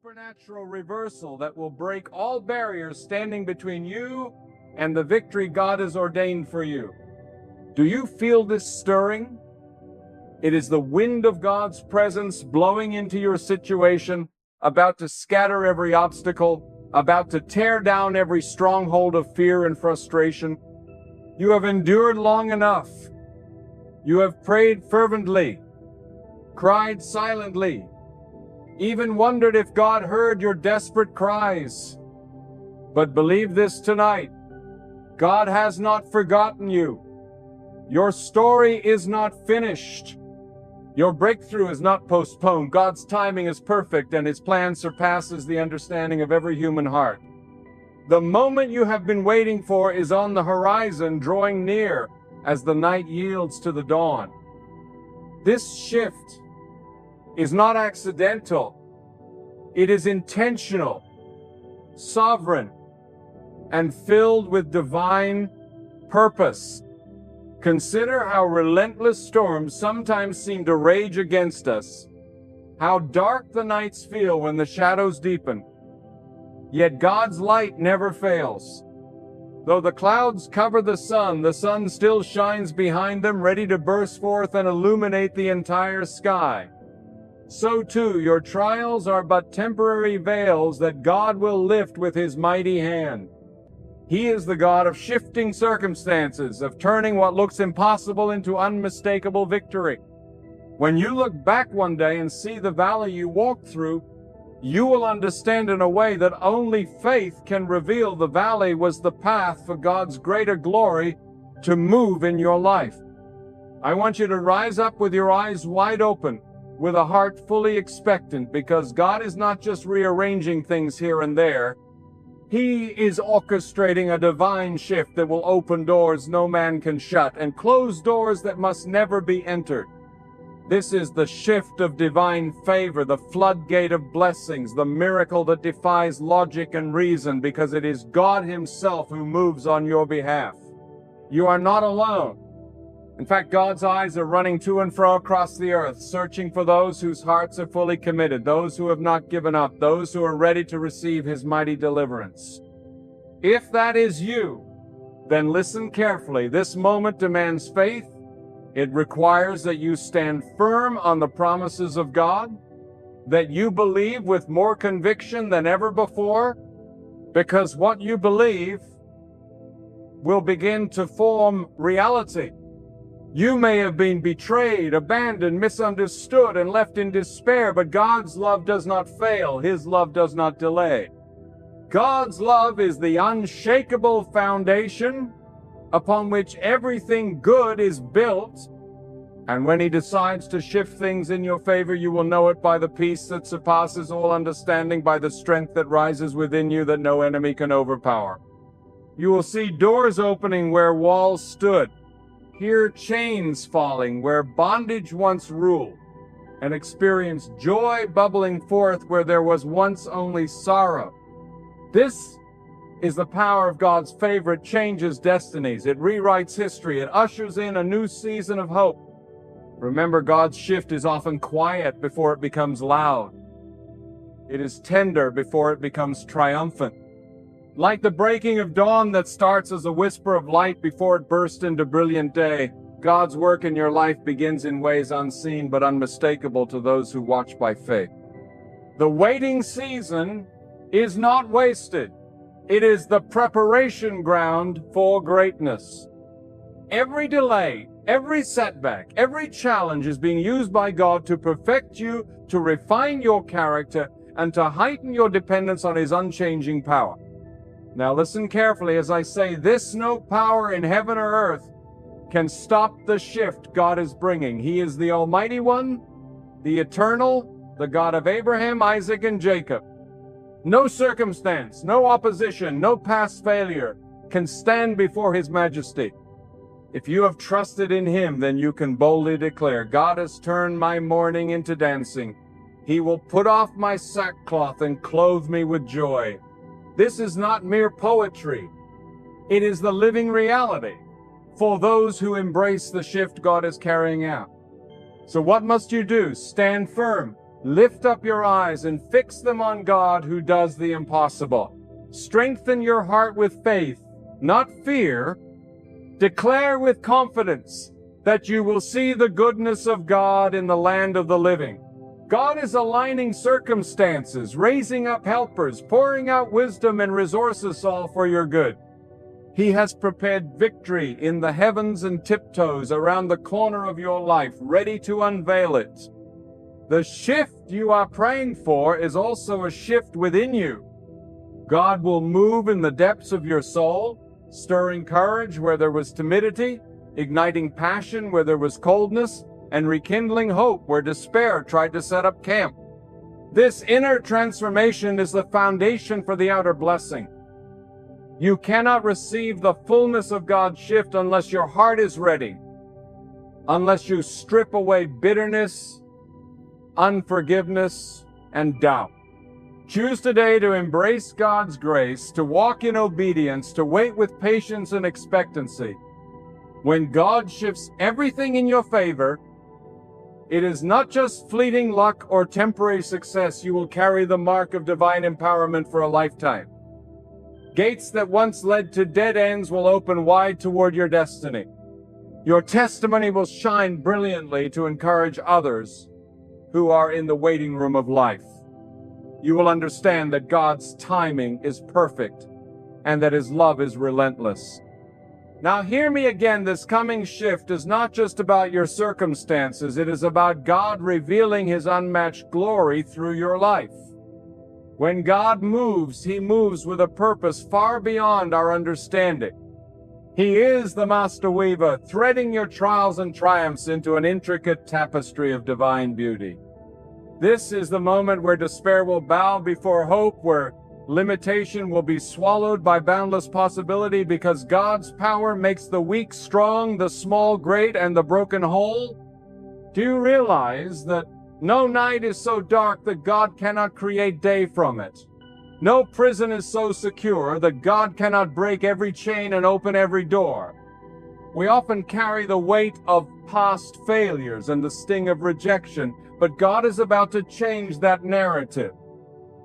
supernatural reversal that will break all barriers standing between you and the victory God has ordained for you. Do you feel this stirring? It is the wind of God's presence blowing into your situation, about to scatter every obstacle, about to tear down every stronghold of fear and frustration. You have endured long enough. You have prayed fervently, cried silently, even wondered if God heard your desperate cries. But believe this tonight, God has not forgotten you. Your story is not finished. Your breakthrough is not postponed. God's timing is perfect, and His plan surpasses the understanding of every human heart. The moment you have been waiting for is on the horizon, drawing near as the night yields to the dawn. This shift is not accidental. It is intentional, sovereign, and filled with divine purpose. Consider how relentless storms sometimes seem to rage against us, how dark the nights feel when the shadows deepen. Yet God's light never fails. Though the clouds cover the sun still shines behind them, ready to burst forth and illuminate the entire sky. So too, your trials are but temporary veils that God will lift with His mighty hand. He is the God of shifting circumstances, of turning what looks impossible into unmistakable victory. When you look back one day and see the valley you walked through, you will understand in a way that only faith can reveal the valley was the path for God's greater glory to move in your life. I want you to rise up with your eyes wide open, with a heart fully expectant, because God is not just rearranging things here and there. He is orchestrating a divine shift that will open doors no man can shut and close doors that must never be entered. This is the shift of divine favor, the floodgate of blessings, the miracle that defies logic and reason, because it is God Himself who moves on your behalf. You are not alone. In fact, God's eyes are running to and fro across the earth, searching for those whose hearts are fully committed, those who have not given up, those who are ready to receive His mighty deliverance. If that is you, then listen carefully. This moment demands faith. It requires that you stand firm on the promises of God, that you believe with more conviction than ever before, because what you believe will begin to form reality. You may have been betrayed, abandoned, misunderstood, and left in despair, but God's love does not fail. His love does not delay. God's love is the unshakable foundation upon which everything good is built, and when He decides to shift things in your favor, you will know it by the peace that surpasses all understanding, by the strength that rises within you that no enemy can overpower. You will see doors opening where walls stood, hear chains falling where bondage once ruled, and experience joy bubbling forth where there was once only sorrow. This is the power of God's favor. It changes destinies. It rewrites history. It ushers in a new season of hope. Remember, God's shift is often quiet before it becomes loud. It is tender before it becomes triumphant. Like the breaking of dawn that starts as a whisper of light before it bursts into brilliant day, God's work in your life begins in ways unseen but unmistakable to those who watch by faith. The waiting season is not wasted. It is the preparation ground for greatness. Every delay, every setback, every challenge is being used by God to perfect you, to refine your character, and to heighten your dependence on His unchanging power. Now listen carefully as I say this: no power in heaven or earth can stop the shift God is bringing. He is the Almighty One, the Eternal, the God of Abraham, Isaac, and Jacob. No circumstance, no opposition, no past failure can stand before His majesty. If you have trusted in Him, then you can boldly declare, God has turned my mourning into dancing. He will put off my sackcloth and clothe me with joy. This is not mere poetry. It is the living reality for those who embrace the shift God is carrying out. So what must you do? Stand firm. Lift up your eyes and fix them on God who does the impossible. Strengthen your heart with faith, not fear. Declare with confidence that you will see the goodness of God in the land of the living. God is aligning circumstances, raising up helpers, pouring out wisdom and resources, all for your good. He has prepared victory in the heavens and tiptoes around the corner of your life, ready to unveil it. The shift you are praying for is also a shift within you. God will move in the depths of your soul, stirring courage where there was timidity, igniting passion where there was coldness, and rekindling hope where despair tried to set up camp. This inner transformation is the foundation for the outer blessing. You cannot receive the fullness of God's shift unless your heart is ready, unless you strip away bitterness, unforgiveness, and doubt. Choose today to embrace God's grace, to walk in obedience, to wait with patience and expectancy. When God shifts everything in your favor, it is not just fleeting luck or temporary success. You will carry the mark of divine empowerment for a lifetime. Gates that once led to dead ends will open wide toward your destiny. Your testimony will shine brilliantly to encourage others who are in the waiting room of life. You will understand that God's timing is perfect and that His love is relentless. Now hear me again, this coming shift is not just about your circumstances, it is about God revealing His unmatched glory through your life. When God moves, He moves with a purpose far beyond our understanding. He is the master weaver, threading your trials and triumphs into an intricate tapestry of divine beauty. This is the moment where despair will bow before hope, where limitation will be swallowed by boundless possibility, because God's power makes the weak strong, the small great, and the broken whole. Do you realize that no night is so dark that God cannot create day from it? No prison is so secure that God cannot break every chain and open every door. We often carry the weight of past failures and the sting of rejection, but God is about to change that narrative.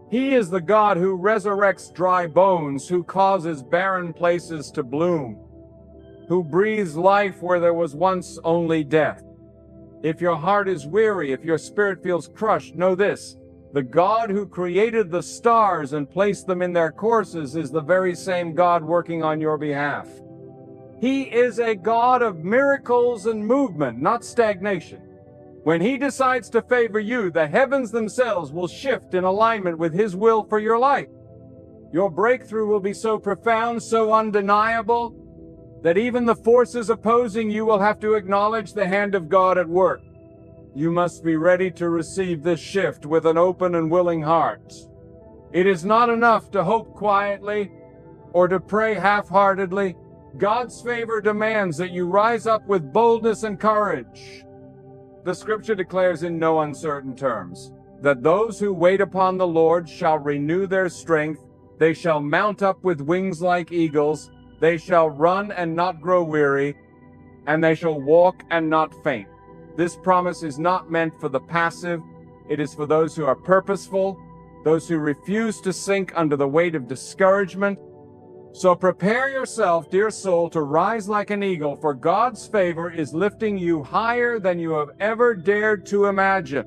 He is the God who resurrects dry bones, who causes barren places to bloom, who breathes life where there was once only death. If your heart is weary, if your spirit feels crushed, know this: the God who created the stars and placed them in their courses is the very same God working on your behalf. He is a God of miracles and movement, not stagnation. When He decides to favor you, the heavens themselves will shift in alignment with His will for your life. Your breakthrough will be so profound, so undeniable, that even the forces opposing you will have to acknowledge the hand of God at work. You must be ready to receive this shift with an open and willing heart. It is not enough to hope quietly or to pray half-heartedly. God's favor demands that you rise up with boldness and courage. The scripture declares in no uncertain terms that those who wait upon the Lord shall renew their strength. They shall mount up with wings like eagles. They shall run and not grow weary, and they shall walk and not faint. This promise is not meant for the passive. It is for those who are purposeful, those who refuse to sink under the weight of discouragement. So prepare yourself, dear soul, to rise like an eagle, for God's favor is lifting you higher than you have ever dared to imagine.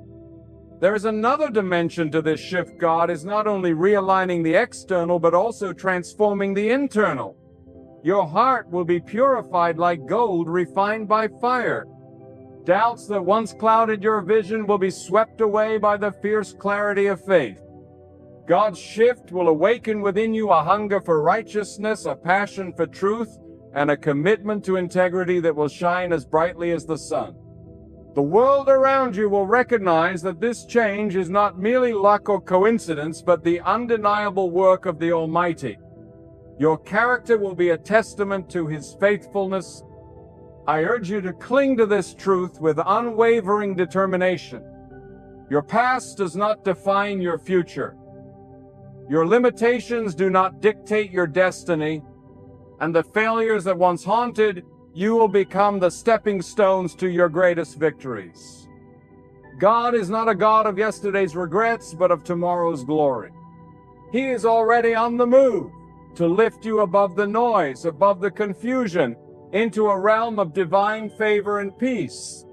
There is another dimension to this shift. God is not only realigning the external, but also transforming the internal. Your heart will be purified like gold refined by fire. Doubts that once clouded your vision will be swept away by the fierce clarity of faith. God's shift will awaken within you a hunger for righteousness, a passion for truth, and a commitment to integrity that will shine as brightly as the sun. The world around you will recognize that this change is not merely luck or coincidence, but the undeniable work of the Almighty. Your character will be a testament to His faithfulness. I urge you to cling to this truth with unwavering determination. Your past does not define your future. Your limitations do not dictate your destiny, and the failures that once haunted you will become the stepping stones to your greatest victories. God is not a God of yesterday's regrets, but of tomorrow's glory. He is already on the move to lift you above the noise, above the confusion, into a realm of divine favor and peace.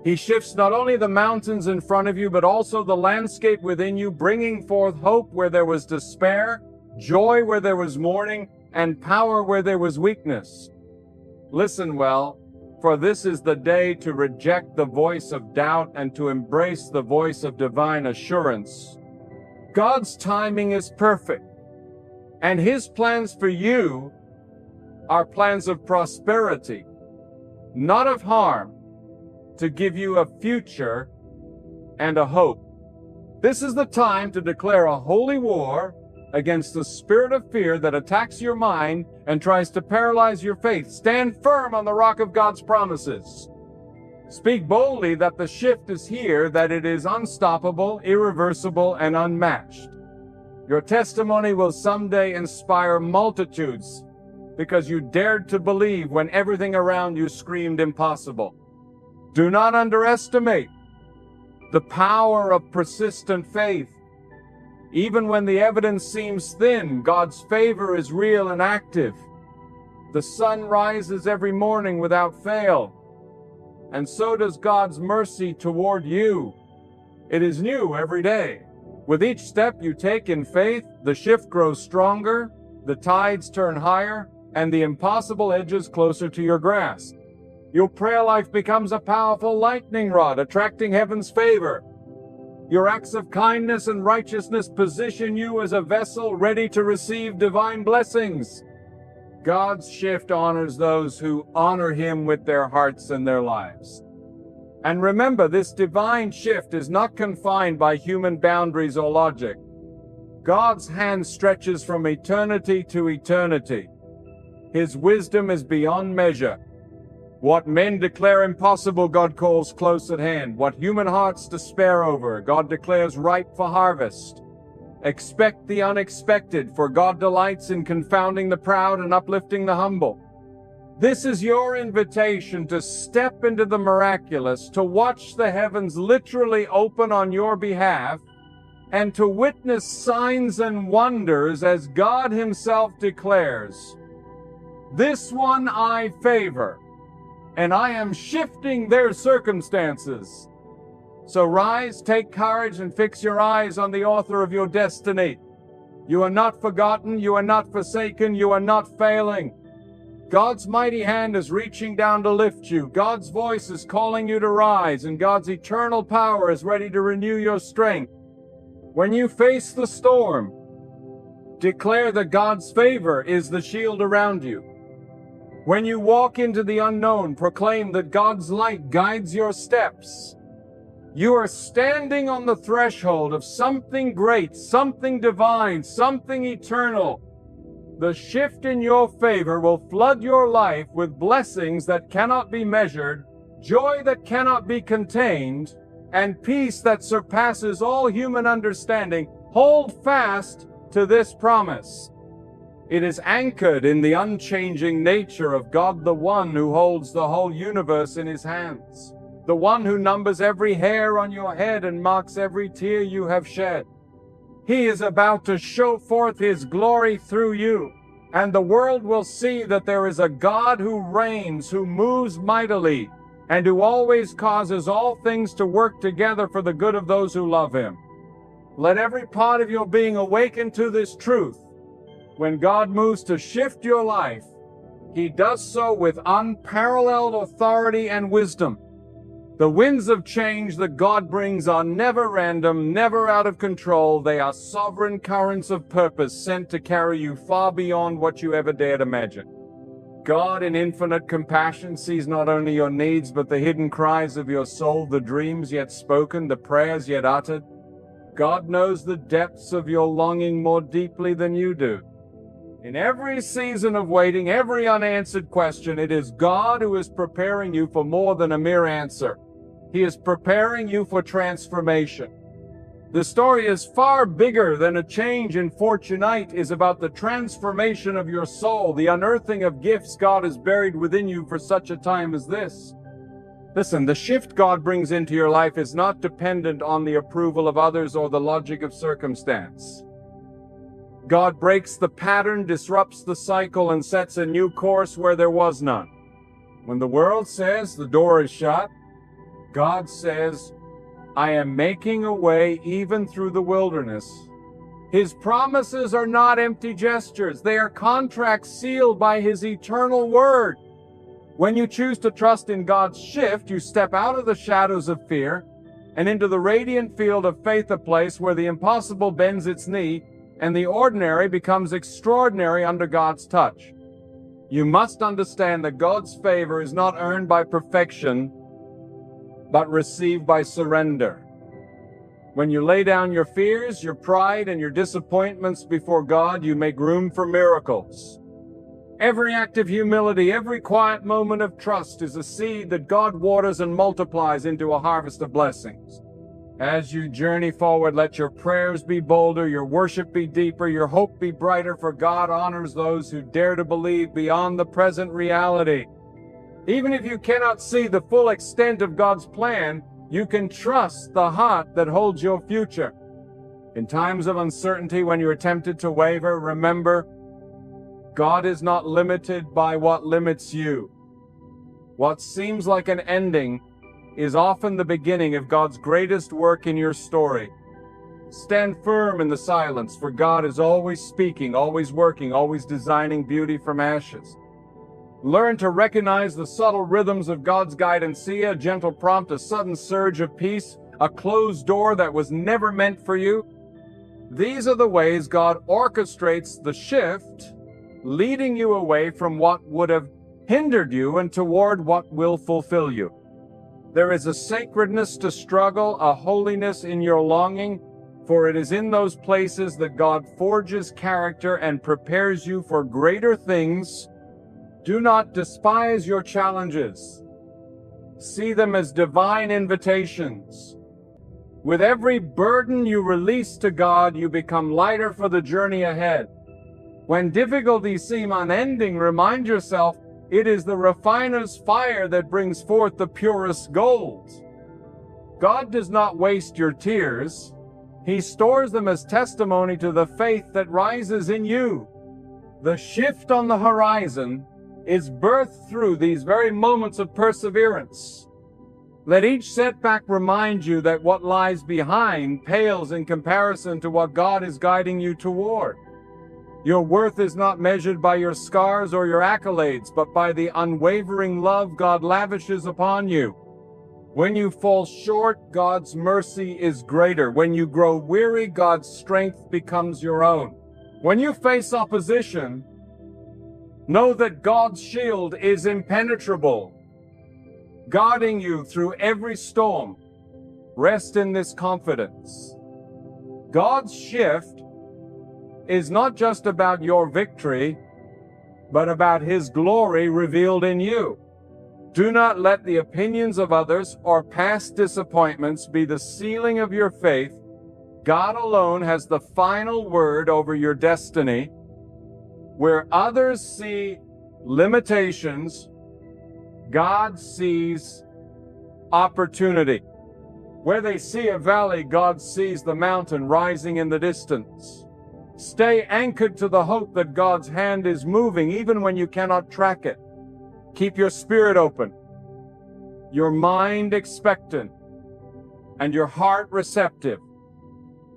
He shifts not only the mountains in front of you, but also the landscape within you, bringing forth hope where there was despair, joy where there was mourning, and power where there was weakness. Listen well, for this is the day to reject the voice of doubt and to embrace the voice of divine assurance. God's timing is perfect, and His plans for you are plans of prosperity, not of harm, to give you a future and a hope. This is the time to declare a holy war against the spirit of fear that attacks your mind and tries to paralyze your faith. Stand firm on the rock of God's promises. Speak boldly that the shift is here, that it is unstoppable, irreversible, and unmatched. Your testimony will someday inspire multitudes because you dared to believe when everything around you screamed impossible. Do not underestimate the power of persistent faith. Even when the evidence seems thin, God's favor is real and active. The sun rises every morning without fail, and so does God's mercy toward you. It is new every day. With each step you take in faith, the shift grows stronger, the tides turn higher, and the impossible edges closer to your grasp. Your prayer life becomes a powerful lightning rod, attracting heaven's favor. Your acts of kindness and righteousness position you as a vessel ready to receive divine blessings. God's shift honors those who honor Him with their hearts and their lives. And remember, this divine shift is not confined by human boundaries or logic. God's hand stretches from eternity to eternity. His wisdom is beyond measure. What men declare impossible, God calls close at hand. What human hearts despair over, God declares ripe for harvest. Expect the unexpected, for God delights in confounding the proud and uplifting the humble. This is your invitation to step into the miraculous, to watch the heavens literally open on your behalf, and to witness signs and wonders as God Himself declares, "This one I favor, and I am shifting their circumstances." So rise, take courage, and fix your eyes on the author of your destiny. You are not forgotten, you are not forsaken, you are not failing. God's mighty hand is reaching down to lift you. God's voice is calling you to rise, and God's eternal power is ready to renew your strength. When you face the storm, declare that God's favor is the shield around you. When you walk into the unknown, proclaim that God's light guides your steps. You are standing on the threshold of something great, something divine, something eternal. The shift in your favor will flood your life with blessings that cannot be measured, joy that cannot be contained, and peace that surpasses all human understanding. Hold fast to this promise. It is anchored in the unchanging nature of God, the one who holds the whole universe in His hands, the one who numbers every hair on your head and marks every tear you have shed. He is about to show forth His glory through you, and the world will see that there is a God who reigns, who moves mightily, and who always causes all things to work together for the good of those who love Him. Let every part of your being awaken to this truth. When God moves to shift your life, He does so with unparalleled authority and wisdom. The winds of change that God brings are never random, never out of control. They are sovereign currents of purpose sent to carry you far beyond what you ever dared imagine. God, in infinite compassion, sees not only your needs, but the hidden cries of your soul, the dreams yet spoken, the prayers yet uttered. God knows the depths of your longing more deeply than you do. In every season of waiting, every unanswered question, it is God who is preparing you for more than a mere answer. He is preparing you for transformation. The story is far bigger than a change in fortunite. It is about the transformation of your soul, the unearthing of gifts God has buried within you for such a time as this. Listen, the shift God brings into your life is not dependent on the approval of others or the logic of circumstance. God breaks the pattern, disrupts the cycle, and sets a new course where there was none. When the world says the door is shut, God says, I am making a way even through the wilderness. His promises are not empty gestures. They are contracts sealed by His eternal word. When you choose to trust in God's shift, you step out of the shadows of fear and into the radiant field of faith, a place where the impossible bends its knee and the ordinary becomes extraordinary under God's touch. You must understand that God's favor is not earned by perfection, but received by surrender. When you lay down your fears, your pride, and your disappointments before God, you make room for miracles. Every act of humility, every quiet moment of trust is a seed that God waters and multiplies into a harvest of blessings. As you journey forward, let your prayers be bolder, your worship be deeper, your hope be brighter, for God honors those who dare to believe beyond the present reality. Even if you cannot see the full extent of God's plan, you can trust the heart that holds your future. In times of uncertainty, when you are tempted to waver, remember, God is not limited by what limits you. What seems like an ending is often the beginning of God's greatest work in your story. Stand firm in the silence, for God is always speaking, always working, always designing beauty from ashes. Learn to recognize the subtle rhythms of God's guidance. See a gentle prompt, a sudden surge of peace, a closed door that was never meant for you. These are the ways God orchestrates the shift, leading you away from what would have hindered you and toward what will fulfill you. There is a sacredness to struggle, a holiness in your longing, for it is in those places that God forges character and prepares you for greater things. Do not despise your challenges. See them as divine invitations. With every burden you release to God, you become lighter for the journey ahead. When difficulties seem unending, remind yourself it is the refiner's fire that brings forth the purest gold. God does not waste your tears. He stores them as testimony to the faith that rises in you. The shift on the horizon is birthed through these very moments of perseverance. Let each setback remind you that what lies behind pales in comparison to what God is guiding you toward. Your worth is not measured by your scars or your accolades, but by the unwavering love God lavishes upon you. When you fall short, God's mercy is greater. When you grow weary, God's strength becomes your own. When you face opposition, know that God's shield is impenetrable, guarding you through every storm. Rest in this confidence. God's shift is not just about your victory, but about His glory revealed in you. Do not let the opinions of others or past disappointments be the ceiling of your faith. God alone has the final word over your destiny. Where others see limitations, God sees opportunity. Where they see a valley, God sees the mountain rising in the distance. Stay anchored to the hope that God's hand is moving even when you cannot track it. Keep your spirit open, your mind expectant, and your heart receptive.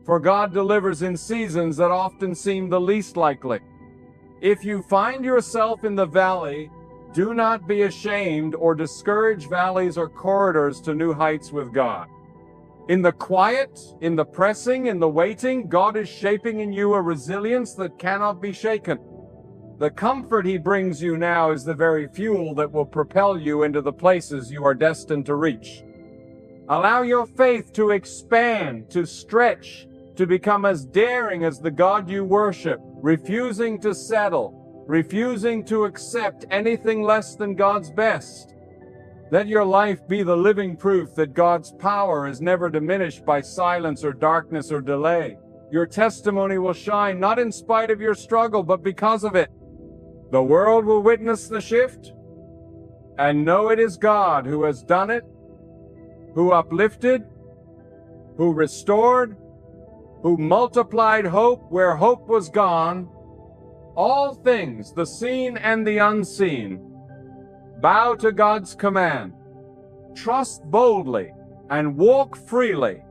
For God delivers in seasons that often seem the least likely. If you find yourself in the valley, do not be ashamed or discourage. Valleys are corridors to new heights with God. In the quiet, in the pressing, in the waiting, God is shaping in you a resilience that cannot be shaken. The comfort He brings you now is the very fuel that will propel you into the places you are destined to reach. Allow your faith to expand, to stretch, to become as daring as the God you worship, refusing to settle, refusing to accept anything less than God's best. Let your life be the living proof that God's power is never diminished by silence or darkness or delay. Your testimony will shine not in spite of your struggle, but because of it. The world will witness the shift, and know it is God who has done it, who uplifted, who restored, who multiplied hope where hope was gone. All things, the seen and the unseen, bow to God's command. Trust boldly and walk freely.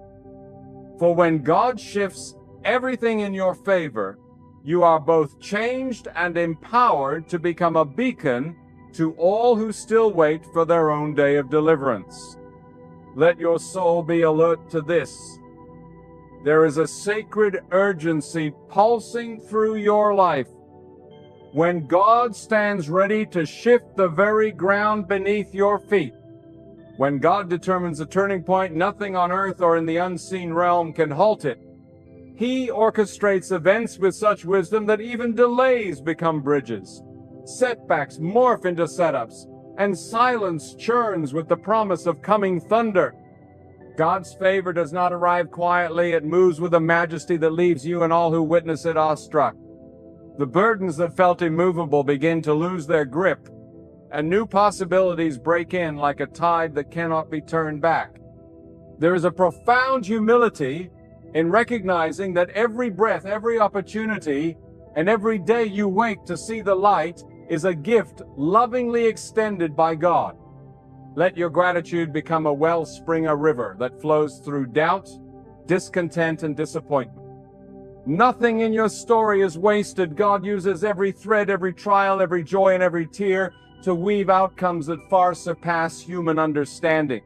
For when God shifts everything in your favor, you are both changed and empowered to become a beacon to all who still wait for their own day of deliverance. Let your soul be alert to this. There is a sacred urgency pulsing through your life. When God stands ready to shift the very ground beneath your feet, when God determines a turning point, nothing on earth or in the unseen realm can halt it. He orchestrates events with such wisdom that even delays become bridges. Setbacks morph into setups, and silence churns with the promise of coming thunder. God's favor does not arrive quietly. It moves with a majesty that leaves you and all who witness it awestruck. The burdens that felt immovable begin to lose their grip, and new possibilities break in like a tide that cannot be turned back. There is a profound humility in recognizing that every breath, every opportunity, and every day you wake to see the light is a gift lovingly extended by God. Let your gratitude become a wellspring, a river that flows through doubt, discontent, and disappointment. Nothing in your story is wasted. God uses every thread, every trial, every joy, and every tear to weave outcomes that far surpass human understanding.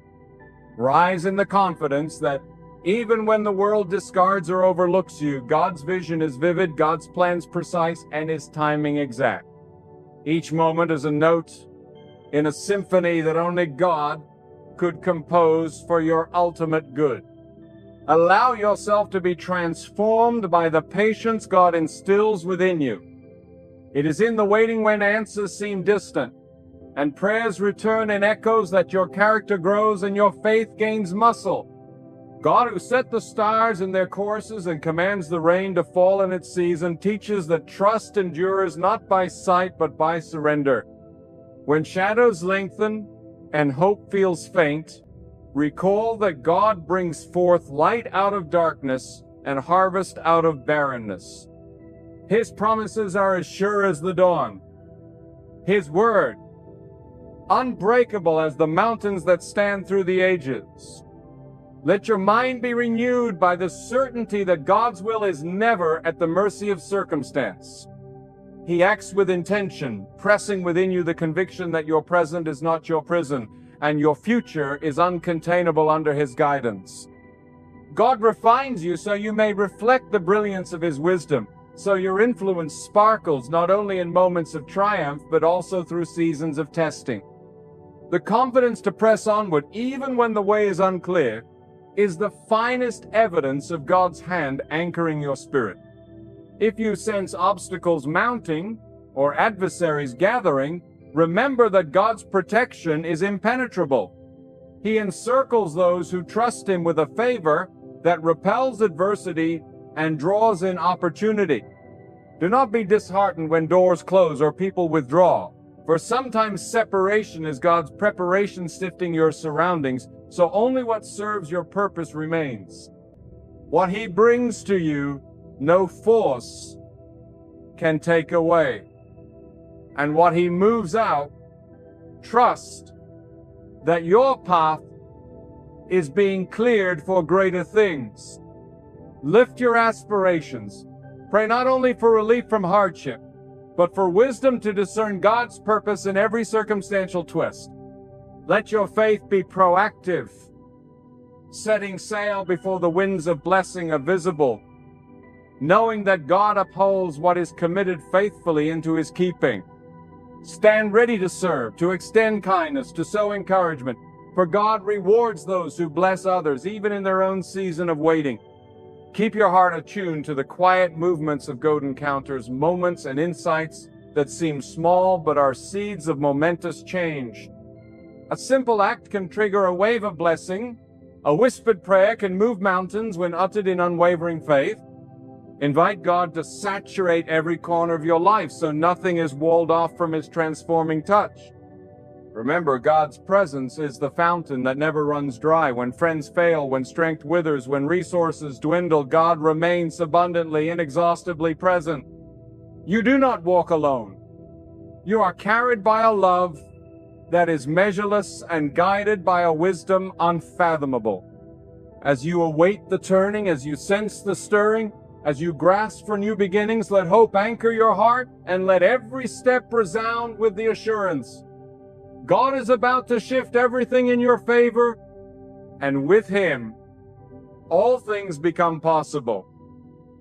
Rise in the confidence that even when the world discards or overlooks you, God's vision is vivid, God's plans precise, and His timing exact. Each moment is a note in a symphony that only God could compose for your ultimate good. Allow yourself to be transformed by the patience God instills within you. It is in the waiting when answers seem distant and prayers return in echoes that your character grows and your faith gains muscle. God, who set the stars in their courses and commands the rain to fall in its season, teaches that trust endures not by sight but by surrender. When shadows lengthen and hope feels faint, recall that God brings forth light out of darkness and harvest out of barrenness. His promises are as sure as the dawn. His word, unbreakable as the mountains that stand through the ages. Let your mind be renewed by the certainty that God's will is never at the mercy of circumstance. He acts with intention, pressing within you the conviction that your present is not your prison, and your future is uncontainable under His guidance. God refines you so you may reflect the brilliance of His wisdom, so your influence sparkles not only in moments of triumph, but also through seasons of testing. The confidence to press onward, even when the way is unclear, is the finest evidence of God's hand anchoring your spirit. If you sense obstacles mounting or adversaries gathering, remember that God's protection is impenetrable. He encircles those who trust Him with a favor that repels adversity and draws in opportunity. Do not be disheartened when doors close or people withdraw, for sometimes separation is God's preparation sifting your surroundings, so only what serves your purpose remains. What He brings to you, no force can take away. And what He moves out, trust that your path is being cleared for greater things. Lift your aspirations. Pray not only for relief from hardship, but for wisdom to discern God's purpose in every circumstantial twist. Let your faith be proactive, setting sail before the winds of blessing are visible, knowing that God upholds what is committed faithfully into His keeping. Stand ready to serve, to extend kindness, to sow encouragement, for God rewards those who bless others, even in their own season of waiting. Keep your heart attuned to the quiet movements of God encounters, moments and insights that seem small but are seeds of momentous change. A simple act can trigger a wave of blessing. A whispered prayer can move mountains when uttered in unwavering faith. Invite God to saturate every corner of your life so nothing is walled off from His transforming touch. Remember, God's presence is the fountain that never runs dry. When friends fail, when strength withers, when resources dwindle, God remains abundantly, inexhaustibly present. You do not walk alone. You are carried by a love that is measureless and guided by a wisdom unfathomable. As you await the turning, as you sense the stirring, as you grasp for new beginnings, let hope anchor your heart and let every step resound with the assurance: God is about to shift everything in your favor, and with Him, all things become possible.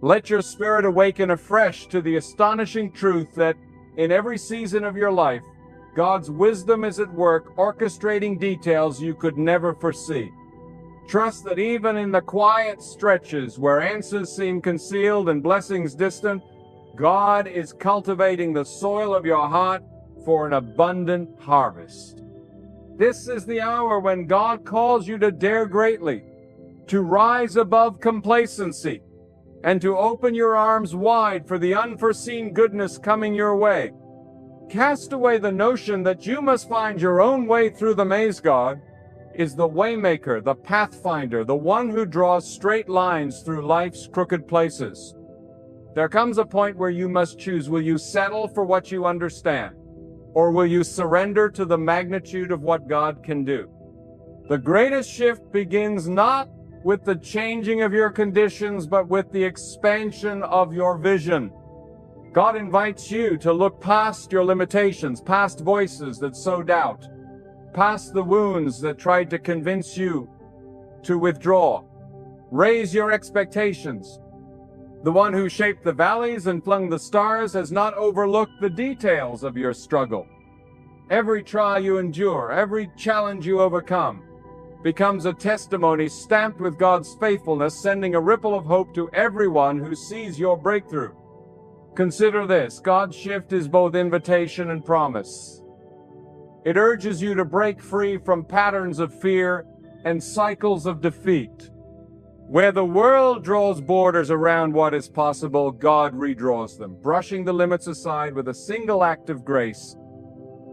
Let your spirit awaken afresh to the astonishing truth that in every season of your life, God's wisdom is at work, orchestrating details you could never foresee. Trust that even in the quiet stretches where answers seem concealed and blessings distant, God is cultivating the soil of your heart for an abundant harvest. This is the hour when God calls you to dare greatly, to rise above complacency, and to open your arms wide for the unforeseen goodness coming your way. Cast away the notion that you must find your own way through the maze. God is the waymaker, the pathfinder, the one who draws straight lines through life's crooked places. There comes a point where you must choose: will you settle for what you understand, or will you surrender to the magnitude of what God can do? The greatest shift begins not with the changing of your conditions, but with the expansion of your vision. God invites you to look past your limitations, past voices that sow doubt, past the wounds that tried to convince you to withdraw. Raise your expectations. The one who shaped the valleys and flung the stars has not overlooked the details of your struggle. Every trial you endure, every challenge you overcome, becomes a testimony stamped with God's faithfulness, sending a ripple of hope to everyone who sees your breakthrough. Consider this: God's shift is both invitation and promise. It urges you to break free from patterns of fear and cycles of defeat. Where the world draws borders around what is possible, God redraws them, brushing the limits aside with a single act of grace.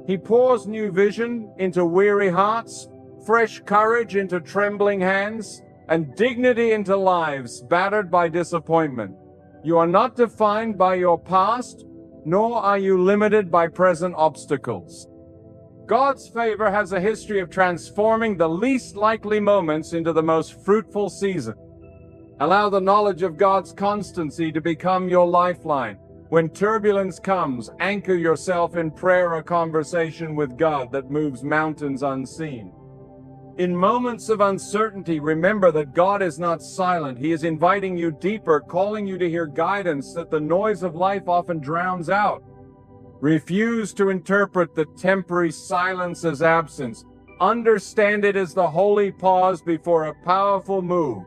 He pours new vision into weary hearts, fresh courage into trembling hands, and dignity into lives battered by disappointment. You are not defined by your past, nor are you limited by present obstacles. God's favor has a history of transforming the least likely moments into the most fruitful season. Allow the knowledge of God's constancy to become your lifeline. When turbulence comes, anchor yourself in prayer or conversation with God that moves mountains unseen. In moments of uncertainty, remember that God is not silent. He is inviting you deeper, calling you to hear guidance that the noise of life often drowns out. Refuse to interpret the temporary silence as absence. Understand it as the holy pause before a powerful move.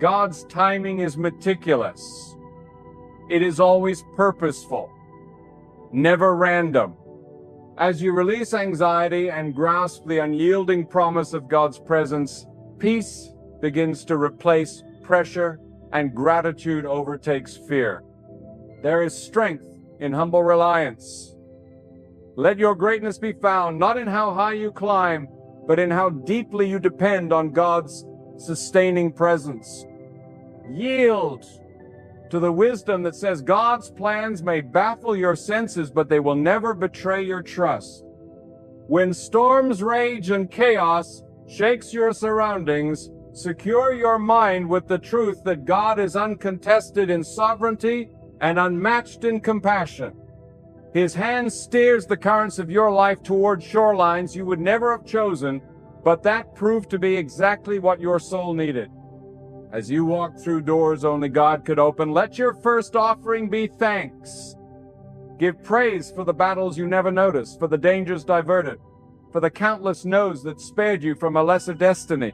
God's timing is meticulous. It is always purposeful, never random. As you release anxiety and grasp the unyielding promise of God's presence, peace begins to replace pressure and gratitude overtakes fear. There is strength in humble reliance. Let your greatness be found not in how high you climb, but in how deeply you depend on God's sustaining presence. Yield to the wisdom that says God's plans may baffle your senses, but they will never betray your trust. When storms rage and chaos shakes your surroundings, secure your mind with the truth that God is uncontested in sovereignty and unmatched in compassion. His hand steers the currents of your life toward shorelines you would never have chosen, but that proved to be exactly what your soul needed. As you walk through doors only God could open, let your first offering be thanks. Give praise for the battles you never noticed, for the dangers diverted, for the countless no's that spared you from a lesser destiny.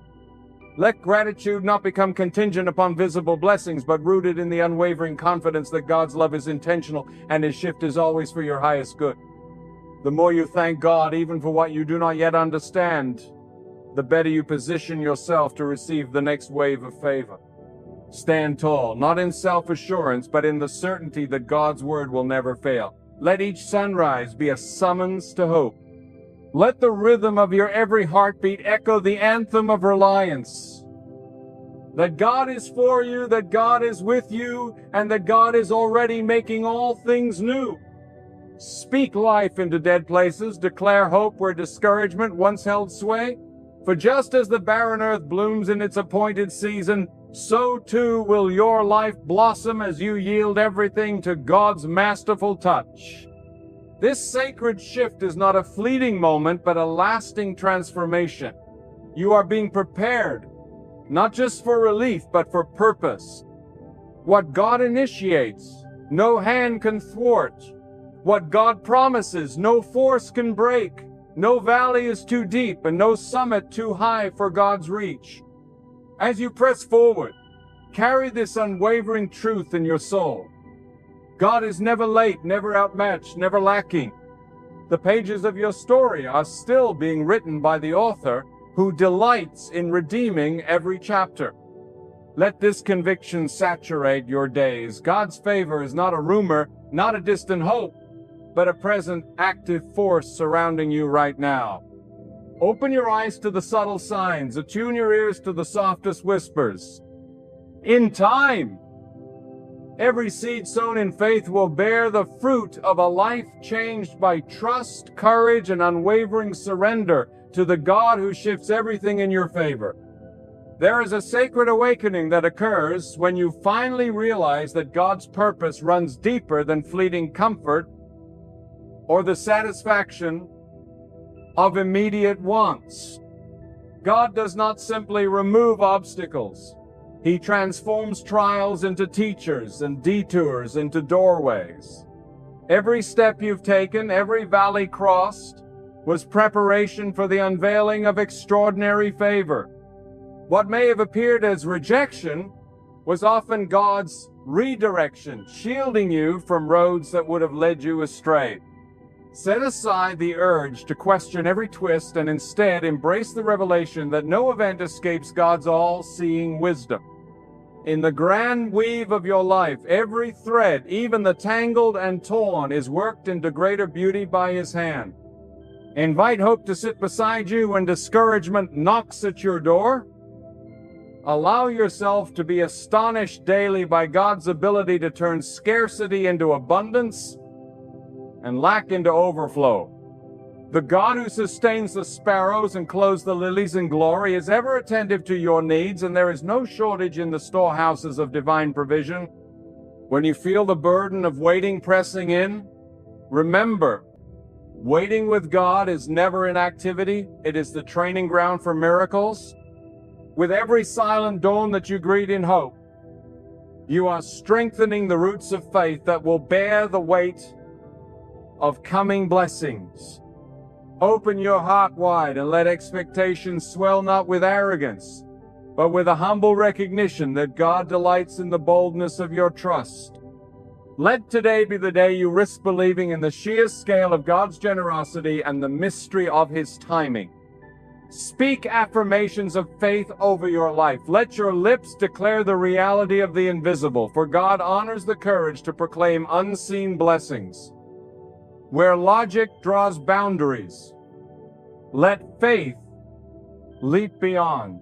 Let gratitude not become contingent upon visible blessings, but rooted in the unwavering confidence that God's love is intentional and His shift is always for your highest good. The more you thank God, even for what you do not yet understand, the better you position yourself to receive the next wave of favor. Stand tall, not in self-assurance, but in the certainty that God's word will never fail. Let each sunrise be a summons to hope, Let the rhythm of your every heartbeat echo the anthem of reliance. That God is for you, that God is with you, and that God is already making all things new. Speak life into dead places, declare hope where discouragement once held sway. For just as the barren earth blooms in its appointed season, so too will your life blossom as you yield everything to God's masterful touch. This sacred shift is not a fleeting moment, but a lasting transformation. You are being prepared, not just for relief, but for purpose. What God initiates, no hand can thwart. What God promises, no force can break. No valley is too deep and no summit too high for God's reach. As you press forward, carry this unwavering truth in your soul. God is never late, never outmatched, never lacking. The pages of your story are still being written by the author who delights in redeeming every chapter. Let this conviction saturate your days. God's favor is not a rumor, not a distant hope, but a present active force surrounding you right now. Open your eyes to the subtle signs, attune your ears to the softest whispers. In time, every seed sown in faith will bear the fruit of a life changed by trust, courage, and unwavering surrender to the God who shifts everything in your favor. There is a sacred awakening that occurs when you finally realize that God's purpose runs deeper than fleeting comfort or the satisfaction of immediate wants. God does not simply remove obstacles. He transforms trials into teachers and detours into doorways. Every step you've taken, every valley crossed, was preparation for the unveiling of extraordinary favor. What may have appeared as rejection was often God's redirection, shielding you from roads that would have led you astray. Set aside the urge to question every twist and instead embrace the revelation that no event escapes God's all-seeing wisdom. In the grand weave of your life, every thread, even the tangled and torn, is worked into greater beauty by His hand. Invite hope to sit beside you when discouragement knocks at your door. Allow yourself to be astonished daily by God's ability to turn scarcity into abundance and lack into overflow. The God who sustains the sparrows and clothes the lilies in glory is ever attentive to your needs, and there is no shortage in the storehouses of divine provision. When you feel the burden of waiting pressing in, remember, waiting with God is never inactivity. It is the training ground for miracles. With every silent dawn that you greet in hope, you are strengthening the roots of faith that will bear the weight of coming blessings. Open your heart wide and let expectations swell not with arrogance, but with a humble recognition that God delights in the boldness of your trust. Let today be the day you risk believing in the sheer scale of God's generosity and the mystery of His timing. Speak affirmations of faith over your life. Let your lips declare the reality of the invisible, for God honors the courage to proclaim unseen blessings. Where logic draws boundaries, let faith leap beyond.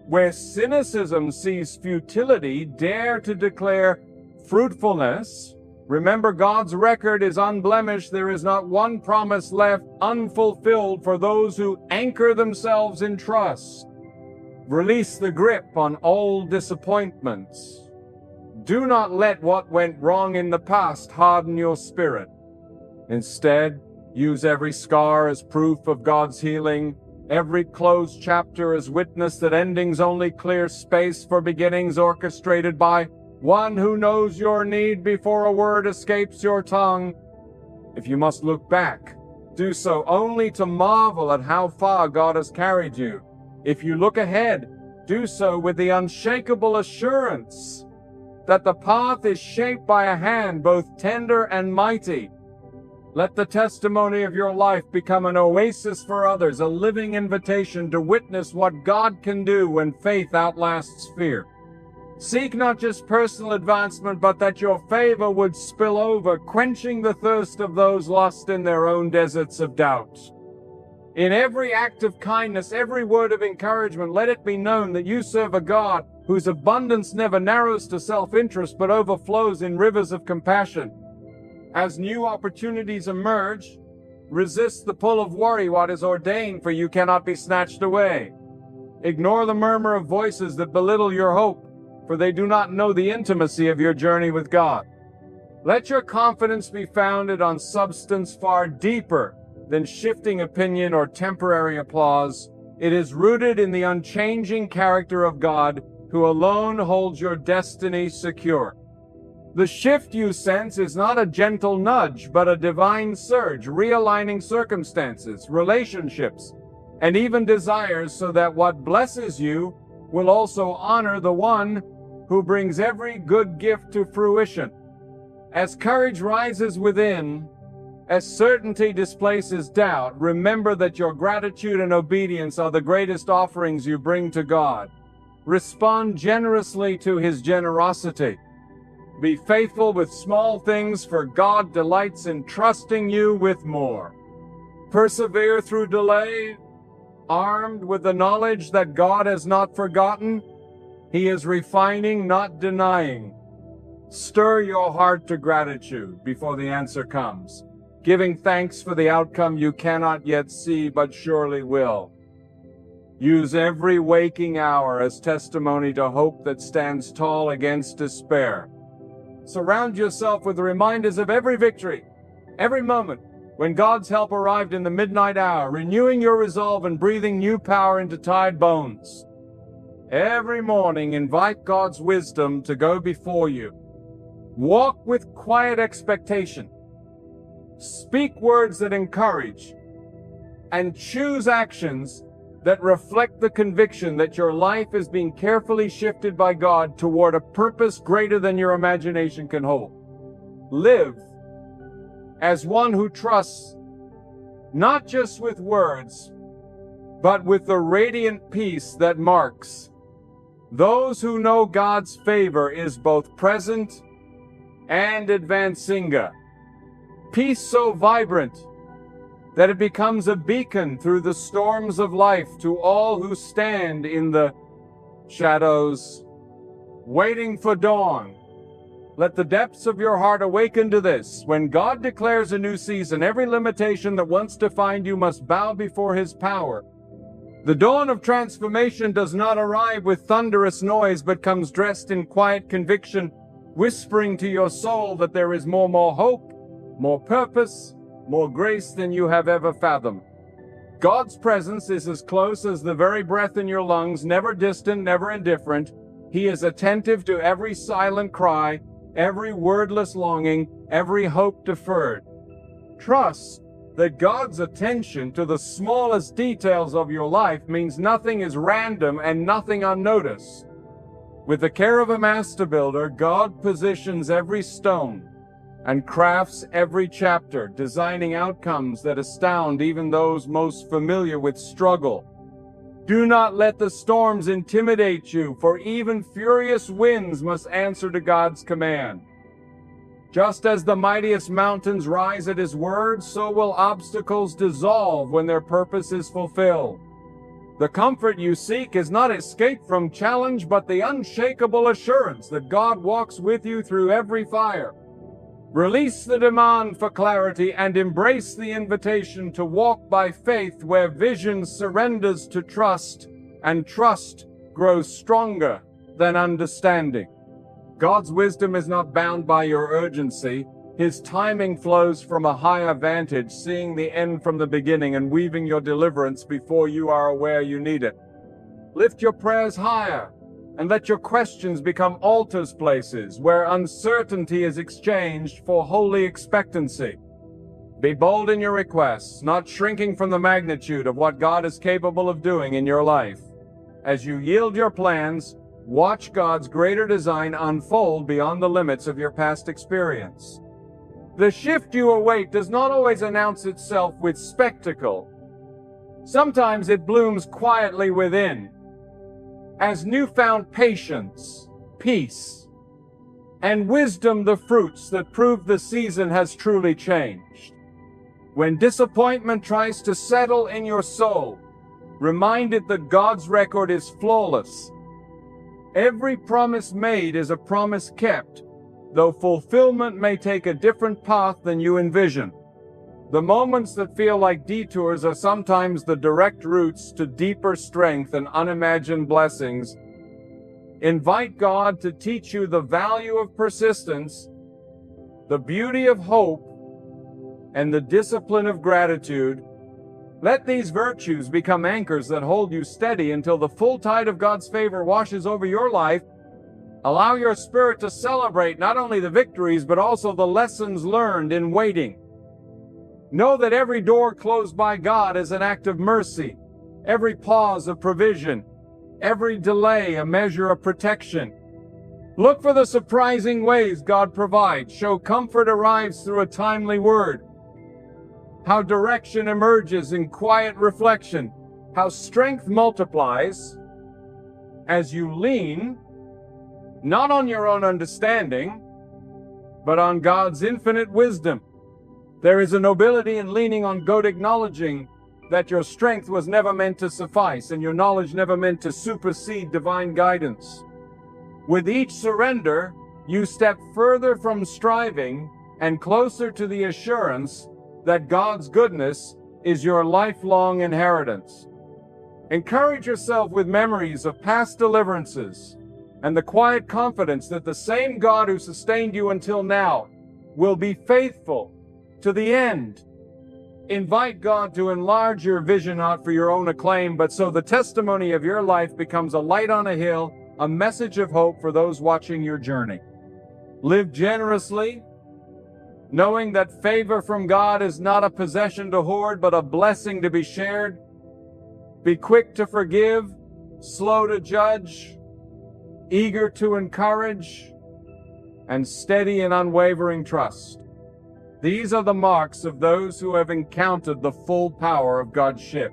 Where cynicism sees futility, dare to declare fruitfulness. Remember, God's record is unblemished. There is not one promise left unfulfilled for those who anchor themselves in trust. Release the grip on old disappointments. Do not let what went wrong in the past harden your spirit. Instead, use every scar as proof of God's healing, every closed chapter as witness that endings only clear space for beginnings orchestrated by one who knows your need before a word escapes your tongue. If you must look back, do so only to marvel at how far God has carried you. If you look ahead, do so with the unshakable assurance that the path is shaped by a hand both tender and mighty. Let the testimony of your life become an oasis for others, a living invitation to witness what God can do when faith outlasts fear. Seek not just personal advancement, but that your favor would spill over, quenching the thirst of those lost in their own deserts of doubt. In every act of kindness, every word of encouragement, let it be known that you serve a God whose abundance never narrows to self-interest but overflows in rivers of compassion. As new opportunities emerge, resist the pull of worry. What is ordained for you cannot be snatched away. Ignore the murmur of voices that belittle your hope, for they do not know the intimacy of your journey with God. Let your confidence be founded on substance far deeper than shifting opinion or temporary applause. It is rooted in the unchanging character of God, who alone holds your destiny secure. The shift you sense is not a gentle nudge, but a divine surge, realigning circumstances, relationships, and even desires, so that what blesses you will also honor the one who brings every good gift to fruition. As courage rises within, as certainty displaces doubt, remember that your gratitude and obedience are the greatest offerings you bring to God. Respond generously to His generosity. Be faithful with small things, for God delights in trusting you with more. Persevere through delay, armed with the knowledge that God has not forgotten. He is refining, not denying. Stir your heart to gratitude before the answer comes, giving thanks for the outcome you cannot yet see but surely will. Use every waking hour as testimony to hope that stands tall against despair. Surround yourself with reminders of every victory, every moment when God's help arrived in the midnight hour, renewing your resolve and breathing new power into tired bones. Every morning, invite God's wisdom to go before you. Walk with quiet expectation. Speak words that encourage, and choose actions that reflect the conviction that your life is being carefully shifted by God toward a purpose greater than your imagination can hold. Live as one who trusts, not just with words, but with the radiant peace that marks. Those who know God's favor is both present and advancing. Peace so vibrant that it becomes a beacon through the storms of life to all who stand in the shadows, waiting for dawn. Let the depths of your heart awaken to this. When God declares a new season, every limitation that once defined you must bow before His power. The dawn of transformation does not arrive with thunderous noise, but comes dressed in quiet conviction, whispering to your soul that there is more hope, more purpose, more grace than you have ever fathomed. God's presence is as close as the very breath in your lungs, never distant, never indifferent. He is attentive to every silent cry, every wordless longing, every hope deferred. Trust that God's attention to the smallest details of your life means nothing is random and nothing unnoticed. With the care of a master builder, God positions every stone and crafts every chapter, designing outcomes that astound even those most familiar with struggle. Do not let the storms intimidate you, for even furious winds must answer to God's command. Just as the mightiest mountains rise at His word, so will obstacles dissolve when their purpose is fulfilled. The comfort you seek is not escape from challenge, but the unshakable assurance that God walks with you through every fire. Release the demand for clarity and embrace the invitation to walk by faith, where vision surrenders to trust, and trust grows stronger than understanding. God's wisdom is not bound by your urgency. His timing flows from a higher vantage, seeing the end from the beginning and weaving your deliverance before you are aware you need it. Lift your prayers higher, and let your questions become altars places where uncertainty is exchanged for holy expectancy. Be bold in your requests, not shrinking from the magnitude of what God is capable of doing in your life. As you yield your plans, watch God's greater design unfold beyond the limits of your past experience. The shift you await does not always announce itself with spectacle. Sometimes it blooms quietly within, as newfound patience, peace, and wisdom, the fruits that prove the season has truly changed. When disappointment tries to settle in your soul, remind it that God's record is flawless. Every promise made is a promise kept, though fulfillment may take a different path than you envision. The moments that feel like detours are sometimes the direct routes to deeper strength and unimagined blessings. Invite God to teach you the value of persistence, the beauty of hope, and the discipline of gratitude. Let these virtues become anchors that hold you steady until the full tide of God's favor washes over your life. Allow your spirit to celebrate not only the victories, but also the lessons learned in waiting. Know that every door closed by God is an act of mercy, every pause of provision, every delay a measure of protection. Look for the surprising ways God provides. Show comfort arrives through a timely word. How direction emerges in quiet reflection. How strength multiplies as you lean, not on your own understanding, but on God's infinite wisdom. There is a nobility in leaning on God, acknowledging that your strength was never meant to suffice and your knowledge never meant to supersede divine guidance. With each surrender, you step further from striving and closer to the assurance that God's goodness is your lifelong inheritance. Encourage yourself with memories of past deliverances and the quiet confidence that the same God who sustained you until now will be faithful to the end. Invite God to enlarge your vision not for your own acclaim, but so the testimony of your life becomes a light on a hill, a message of hope for those watching your journey. Live generously, knowing that favor from God is not a possession to hoard, but a blessing to be shared. Be quick to forgive, slow to judge, eager to encourage, and steady in unwavering trust. These are the marks of those who have encountered the full power of God's ship.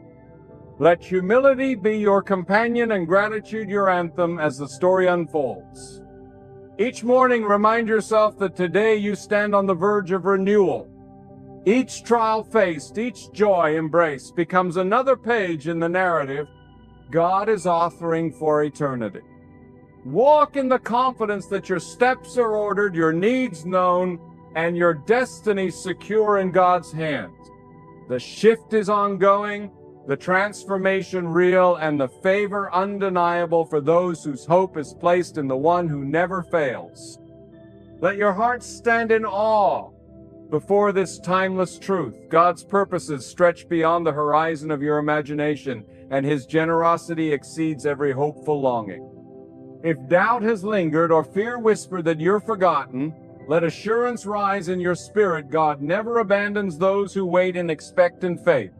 Let humility be your companion and gratitude your anthem as the story unfolds. Each morning, remind yourself that today you stand on the verge of renewal. Each trial faced, each joy embraced becomes another page in the narrative God is authoring for eternity. Walk in the confidence that your steps are ordered, your needs known, and your destiny secure in God's hands. The shift is ongoing, the transformation real, and the favor undeniable for those whose hope is placed in the one who never fails. Let your heart stand in awe before this timeless truth. God's purposes stretch beyond the horizon of your imagination, and His generosity exceeds every hopeful longing. If doubt has lingered or fear whispered that you're forgotten, let assurance rise in your spirit. God never abandons those who wait in expectant faith.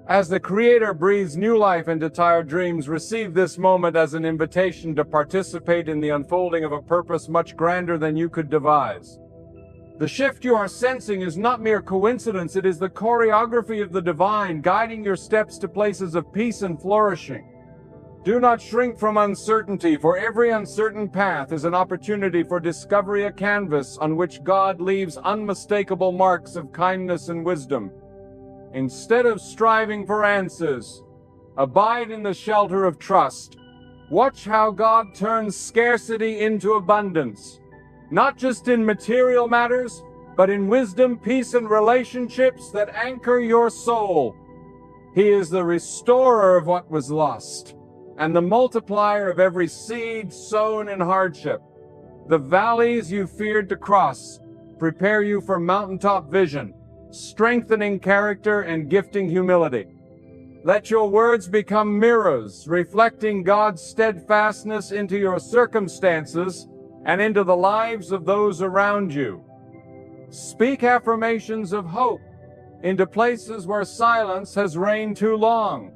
As the Creator breathes new life into tired dreams, receive this moment as an invitation to participate in the unfolding of a purpose much grander than you could devise. The shift you are sensing is not mere coincidence, it is the choreography of the divine, guiding your steps to places of peace and flourishing. Do not shrink from uncertainty, for every uncertain path is an opportunity for discovery, a canvas on which God leaves unmistakable marks of kindness and wisdom. Instead of striving for answers, abide in the shelter of trust. Watch how God turns scarcity into abundance, not just in material matters, but in wisdom, peace, and relationships that anchor your soul. He is the restorer of what was lost, and the multiplier of every seed sown in hardship. The valleys you feared to cross prepare you for mountaintop vision, strengthening character and gifting humility. Let your words become mirrors, reflecting God's steadfastness into your circumstances and into the lives of those around you. Speak affirmations of hope into places where silence has reigned too long.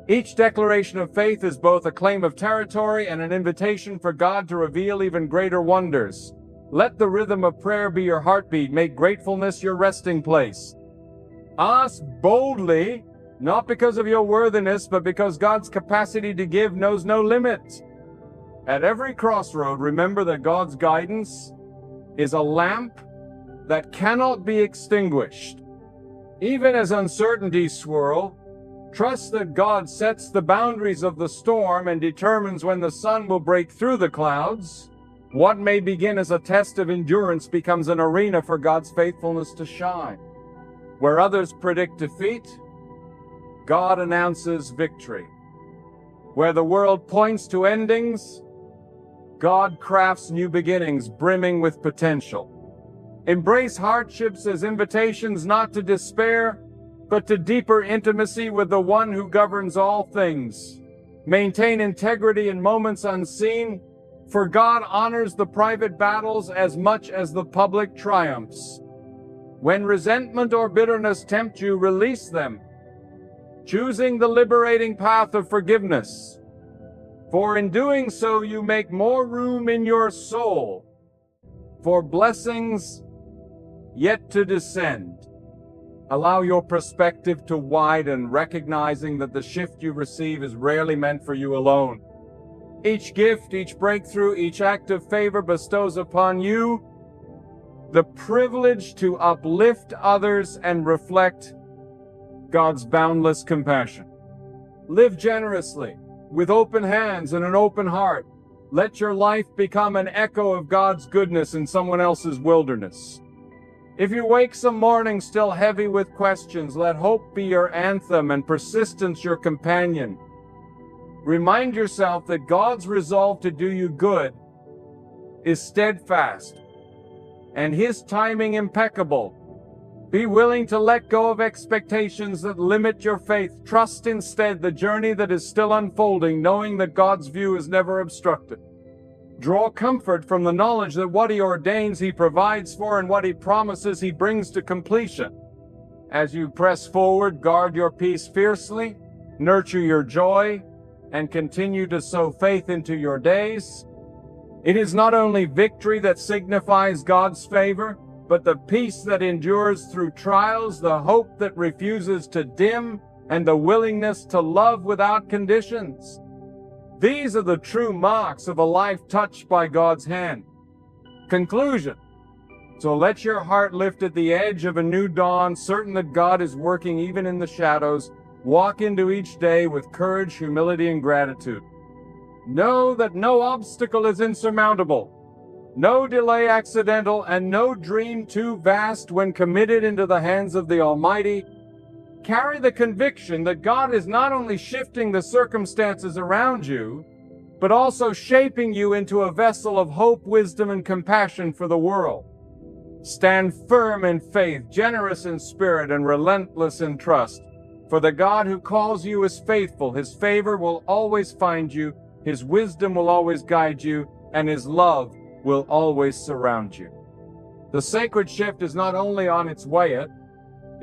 Each declaration of faith is both a claim of territory and an invitation for God to reveal even greater wonders. Let the rhythm of prayer be your heartbeat. Make gratefulness your resting place. Ask boldly, not because of your worthiness, but because God's capacity to give knows no limit. At every crossroad, remember that God's guidance is a lamp that cannot be extinguished. Even as uncertainties swirl, trust that God sets the boundaries of the storm and determines when the sun will break through the clouds. What may begin as a test of endurance becomes an arena for God's faithfulness to shine. Where others predict defeat, God announces victory. Where the world points to endings, God crafts new beginnings brimming with potential. Embrace hardships as invitations not to despair, but to deeper intimacy with the one who governs all things. Maintain integrity in moments unseen, for God honors the private battles as much as the public triumphs. When resentment or bitterness tempt you, release them, choosing the liberating path of forgiveness. For in doing so, you make more room in your soul for blessings yet to descend. Allow your perspective to widen, recognizing that the shift you receive is rarely meant for you alone. Each gift, each breakthrough, each act of favor bestows upon you the privilege to uplift others and reflect God's boundless compassion. Live generously, with open hands and an open heart. Let your life become an echo of God's goodness in someone else's wilderness. If you wake some morning still heavy with questions, let hope be your anthem and persistence your companion. Remind yourself that God's resolve to do you good is steadfast and His timing impeccable. Be willing to let go of expectations that limit your faith. Trust instead the journey that is still unfolding, knowing that God's view is never obstructed. Draw comfort from the knowledge that what He ordains, He provides for, and what He promises, He brings to completion. As you press forward, guard your peace fiercely, nurture your joy, and continue to sow faith into your days. It is not only victory that signifies God's favor, but the peace that endures through trials, the hope that refuses to dim, and the willingness to love without conditions. These are the true marks of a life touched by God's hand. Conclusion. So let your heart lift at the edge of a new dawn, certain that God is working even in the shadows. Walk into each day with courage, humility, and gratitude. Know that no obstacle is insurmountable, no delay accidental, and no dream too vast when committed into the hands of the Almighty. Carry the conviction that God is not only shifting the circumstances around you, but also shaping you into a vessel of hope, wisdom, and compassion for the world. Stand firm in faith, generous in spirit, and relentless in trust. For the God who calls you is faithful. His favor will always find you, His wisdom will always guide you, and His love will always surround you. The sacred shift is not only on its way, it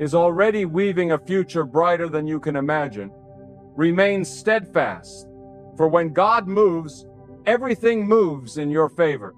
is already weaving a future brighter than you can imagine. Remain steadfast, for when God moves, everything moves in your favor.